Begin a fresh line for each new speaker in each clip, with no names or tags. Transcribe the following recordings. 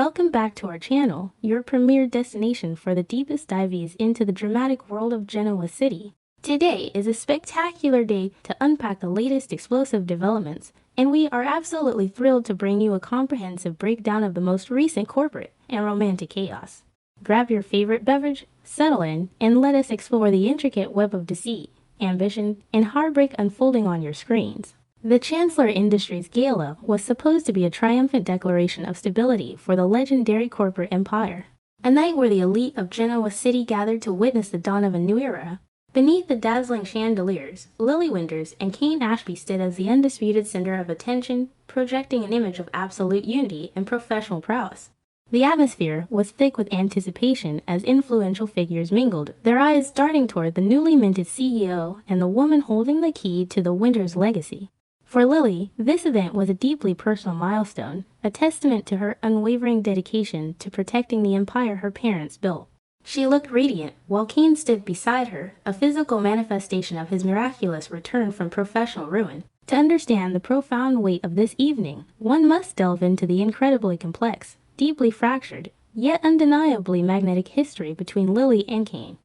welcome back to our channel, your premier destination for the deepest dives into the dramatic world of Genoa City. Today is a spectacular day to unpack the latest explosive developments, and we are absolutely thrilled to bring you a comprehensive breakdown of the most recent corporate and romantic chaos. Grab your favorite beverage, settle in, and let us explore the intricate web of deceit, ambition, and heartbreak unfolding on your screens. The Chancellor Industries Gala was supposed to be a triumphant declaration of stability for the legendary corporate empire. A night where the elite of Genoa City gathered to witness the dawn of a new era. Beneath the dazzling chandeliers, Lily Winters and Kane Ashby stood as the undisputed center of attention, projecting an image of absolute unity and professional prowess. The atmosphere was thick with anticipation as influential figures mingled, their eyes darting toward the newly minted CEO and the woman holding the key to the Winters legacy. For Lily, this event was a deeply personal milestone, a testament to her unwavering dedication to protecting the empire her parents built. She looked radiant, while Kane stood beside her, a physical manifestation of his miraculous return from professional ruin. To understand the profound weight of this evening, one must delve into the incredibly complex, deeply fractured, yet undeniably magnetic history between Lily and Kane.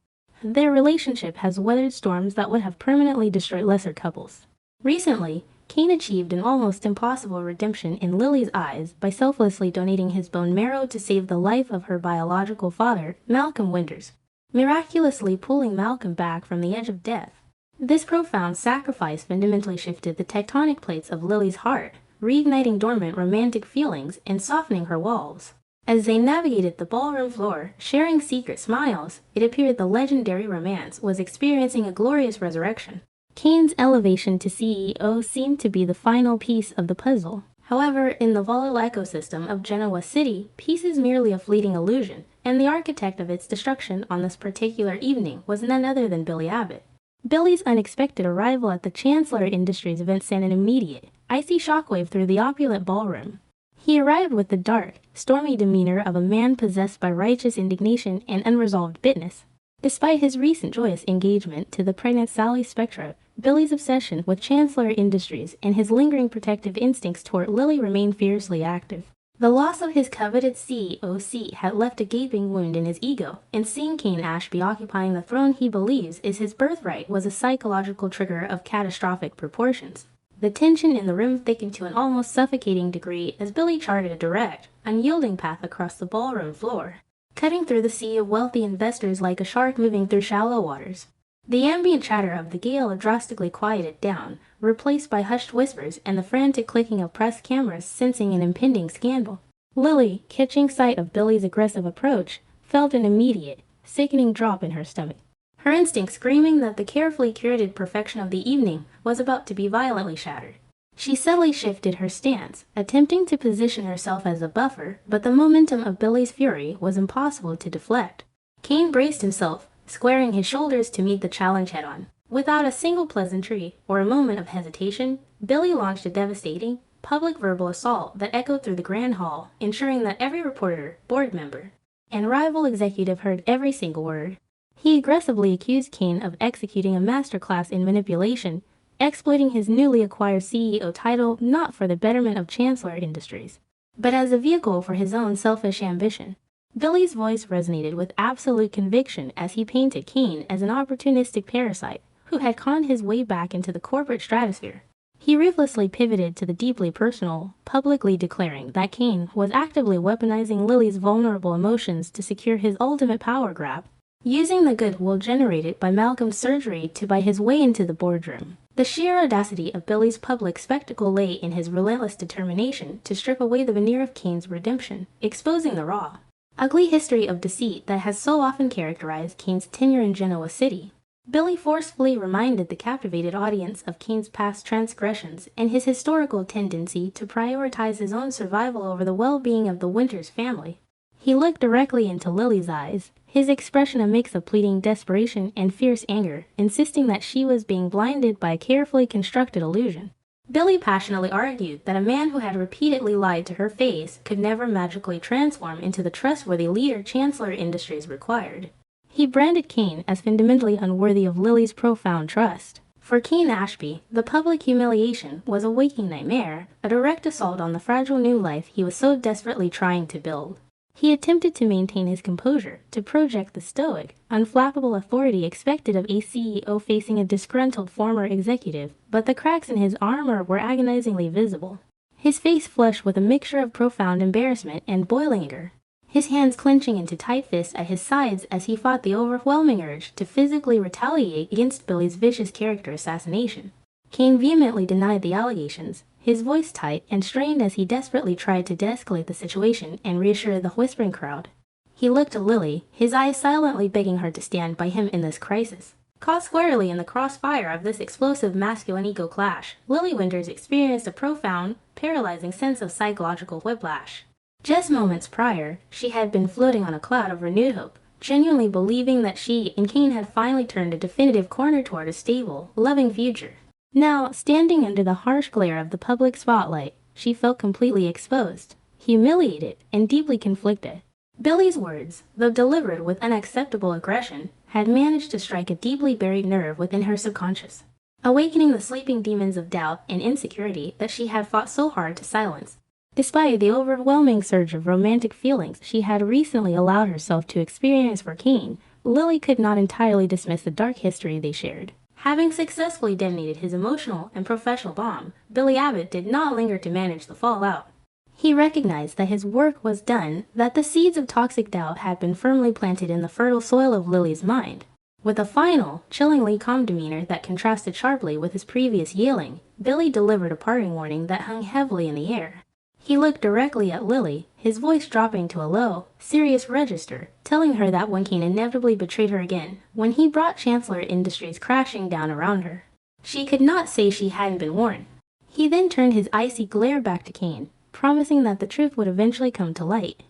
Their relationship has weathered storms that would have permanently destroyed lesser couples. Recently, Kane achieved an almost impossible redemption in Lily's eyes by selflessly donating his bone marrow to save the life of her biological father, Malcolm Winters, miraculously pulling Malcolm back from the edge of death. This profound sacrifice fundamentally shifted the tectonic plates of Lily's heart, reigniting dormant romantic feelings and softening her walls. As they navigated the ballroom floor, sharing secret smiles, it appeared the legendary romance was experiencing a glorious resurrection. Kane's elevation to CEO seemed to be the final piece of the puzzle. However, in the volatile ecosystem of Genoa City, peace is merely a fleeting illusion, and the architect of its destruction on this particular evening was none other than Billy Abbott. Billy's unexpected arrival at the Chancellor Industries event sent an immediate, icy shockwave through the opulent ballroom. He arrived with the dark, stormy demeanor of a man possessed by righteous indignation and unresolved bitterness. Despite his recent joyous engagement to the pregnant Sally Spectra, Billy's obsession with Chancellor Industries and his lingering protective instincts toward Lily remained fiercely active. The loss of his coveted CEO seat had left a gaping wound in his ego, and seeing Kane Ashby occupying the throne he believes is his birthright was a psychological trigger of catastrophic proportions. The tension in the room thickened to an almost suffocating degree as Billy charted a direct, unyielding path across the ballroom floor, cutting through the sea of wealthy investors like a shark moving through shallow waters. The ambient chatter of the gala drastically quieted down, replaced by hushed whispers and the frantic clicking of press cameras sensing an impending scandal. Lily, catching sight of Billy's aggressive approach, felt an immediate, sickening drop in her stomach. Her instinct screaming that the carefully curated perfection of the evening was about to be violently shattered. She subtly shifted her stance, attempting to position herself as a buffer, but the momentum of Billy's fury was impossible to deflect. Kane braced himself, squaring his shoulders to meet the challenge head-on. Without a single pleasantry or a moment of hesitation, Billy launched a devastating, public verbal assault that echoed through the grand hall, ensuring that every reporter, board member, and rival executive heard every single word. He aggressively accused Kane of executing a masterclass in manipulation, exploiting his newly acquired CEO title not for the betterment of Chancellor Industries, but as a vehicle for his own selfish ambition. Billy's voice resonated with absolute conviction as he painted Kane as an opportunistic parasite who had conned his way back into the corporate stratosphere. He ruthlessly pivoted to the deeply personal, publicly declaring that Kane was actively weaponizing Lily's vulnerable emotions to secure his ultimate power grab, using the goodwill generated by Malcolm's surgery to buy his way into the boardroom. The sheer audacity of Billy's public spectacle lay in his relentless determination to strip away the veneer of Kane's redemption, exposing the raw, ugly history of deceit that has so often characterized Kane's tenure in Genoa City. Billy forcefully reminded the captivated audience of Kane's past transgressions and his historical tendency to prioritize his own survival over the well-being of the Winters family. He looked directly into Lily's eyes, his expression a mix of pleading desperation and fierce anger, insisting that she was being blinded by a carefully constructed illusion. Billy passionately argued that a man who had repeatedly lied to her face could never magically transform into the trustworthy leader Chancellor Industries required. He branded Kane as fundamentally unworthy of Lily's profound trust. For Kane Ashby, the public humiliation was a waking nightmare, a direct assault on the fragile new life he was so desperately trying to build. He attempted to maintain his composure, to project the stoic, unflappable authority expected of a CEO facing a disgruntled former executive, but the cracks in his armor were agonizingly visible. His face flushed with a mixture of profound embarrassment and boiling anger, his hands clenching into tight fists at his sides as he fought the overwhelming urge to physically retaliate against Billy's vicious character assassination. Kane vehemently denied the allegations, his voice tight and strained as he desperately tried to de-escalate the situation and reassure the whispering crowd. He looked at Lily, his eyes silently begging her to stand by him in this crisis. Caught squarely in the crossfire of this explosive masculine ego clash, Lily Winters experienced a profound, paralyzing sense of psychological whiplash. Just moments prior, she had been floating on a cloud of renewed hope, genuinely believing that she and Kane had finally turned a definitive corner toward a stable, loving future. Now, standing under the harsh glare of the public spotlight, she felt completely exposed, humiliated, and deeply conflicted. Billy's words, though delivered with unacceptable aggression, had managed to strike a deeply buried nerve within her subconscious, awakening the sleeping demons of doubt and insecurity that she had fought so hard to silence. Despite the overwhelming surge of romantic feelings she had recently allowed herself to experience for Kane, Lily could not entirely dismiss the dark history they shared. Having successfully detonated his emotional and professional bomb, Billy Abbott did not linger to manage the fallout. He recognized that his work was done, that the seeds of toxic doubt had been firmly planted in the fertile soil of Lily's mind. With a final, chillingly calm demeanor that contrasted sharply with his previous yelling, Billy delivered a parting warning that hung heavily in the air. He looked directly at Lily, his voice dropping to a low, serious register, telling her that when Kane inevitably betrayed her again, when he brought Chancellor Industries crashing down around her, she could not say she hadn't been warned. He then turned his icy glare back to Kane, promising that the truth would eventually come to light.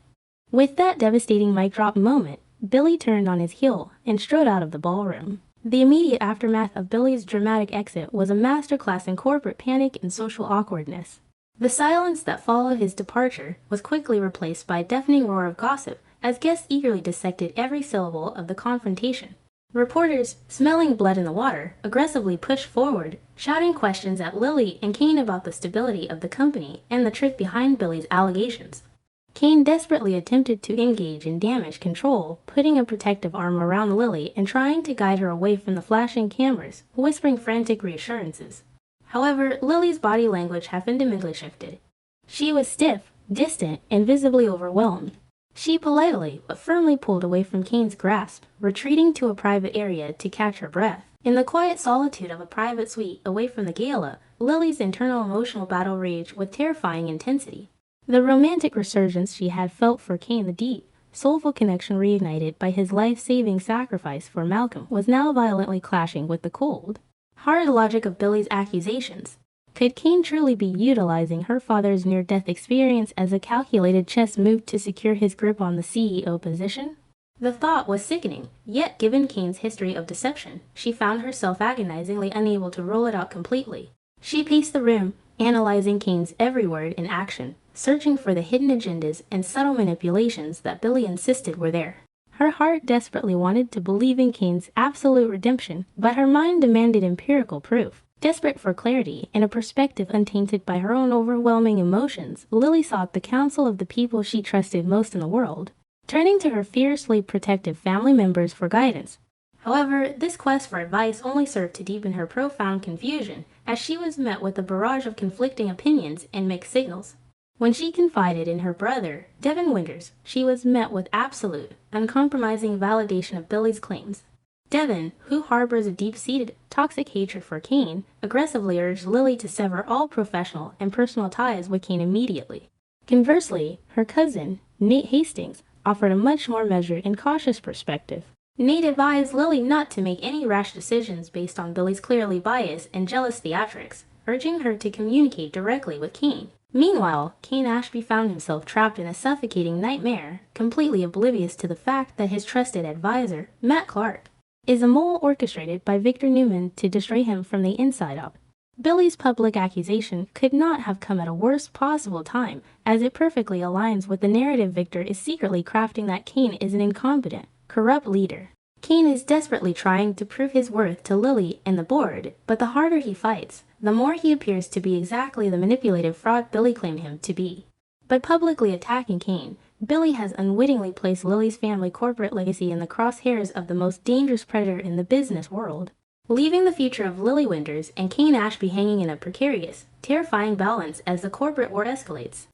With that devastating mic drop moment, Billy turned on his heel and strode out of the ballroom. The immediate aftermath of Billy's dramatic exit was a masterclass in corporate panic and social awkwardness. The silence that followed his departure was quickly replaced by a deafening roar of gossip as guests eagerly dissected every syllable of the confrontation. Reporters, smelling blood in the water, aggressively pushed forward, shouting questions at Lily and Kane about the stability of the company and the truth behind Billy's allegations. Kane desperately attempted to engage in damage control, putting a protective arm around Lily and trying to guide her away from the flashing cameras, whispering frantic reassurances. However, Lily's body language had fundamentally shifted. She was stiff, distant, and visibly overwhelmed. She politely but firmly pulled away from Kane's grasp, retreating to a private area to catch her breath. In the quiet solitude of a private suite away from the gala, Lily's internal emotional battle raged with terrifying intensity. The romantic resurgence she had felt for Kane, the deep, soulful connection reignited by his life-saving sacrifice for Malcolm, was now violently clashing with the cold, hard logic of Billy's accusations. Could Kane truly be utilizing her father's near-death experience as a calculated chess move to secure his grip on the CEO position? The thought was sickening, yet given Kane's history of deception, she found herself agonizingly unable to roll it out completely. She paced the room, analyzing Kane's every word and action, searching for the hidden agendas and subtle manipulations that Billy insisted were there. Her heart desperately wanted to believe in Kane's absolute redemption, but her mind demanded empirical proof. Desperate for clarity and a perspective untainted by her own overwhelming emotions, Lily sought the counsel of the people she trusted most in the world, turning to her fiercely protective family members for guidance. However, this quest for advice only served to deepen her profound confusion, as she was met with a barrage of conflicting opinions and mixed signals. When she confided in her brother, Devin Winters, she was met with absolute, uncompromising validation of Billy's claims. Devin, who harbors a deep-seated, toxic hatred for Kane, aggressively urged Lily to sever all professional and personal ties with Kane immediately. Conversely, her cousin, Nate Hastings, offered a much more measured and cautious perspective. Nate advised Lily not to make any rash decisions based on Billy's clearly biased and jealous theatrics, urging her to communicate directly with Kane. Meanwhile, Kane Ashby found himself trapped in a suffocating nightmare, completely oblivious to the fact that his trusted advisor, Matt Clark, is a mole orchestrated by Victor Newman to destroy him from the inside out. Billy's public accusation could not have come at a worse possible time, as it perfectly aligns with the narrative Victor is secretly crafting that Kane is an incompetent, corrupt leader. Kane is desperately trying to prove his worth to Lily and the board, but the harder he fights, the more he appears to be exactly the manipulative fraud Billy claimed him to be. By publicly attacking Kane, Billy has unwittingly placed Lily's family corporate legacy in the crosshairs of the most dangerous predator in the business world, leaving the future of Lily Winters and Kane Ashby hanging in a precarious, terrifying balance as the corporate war escalates.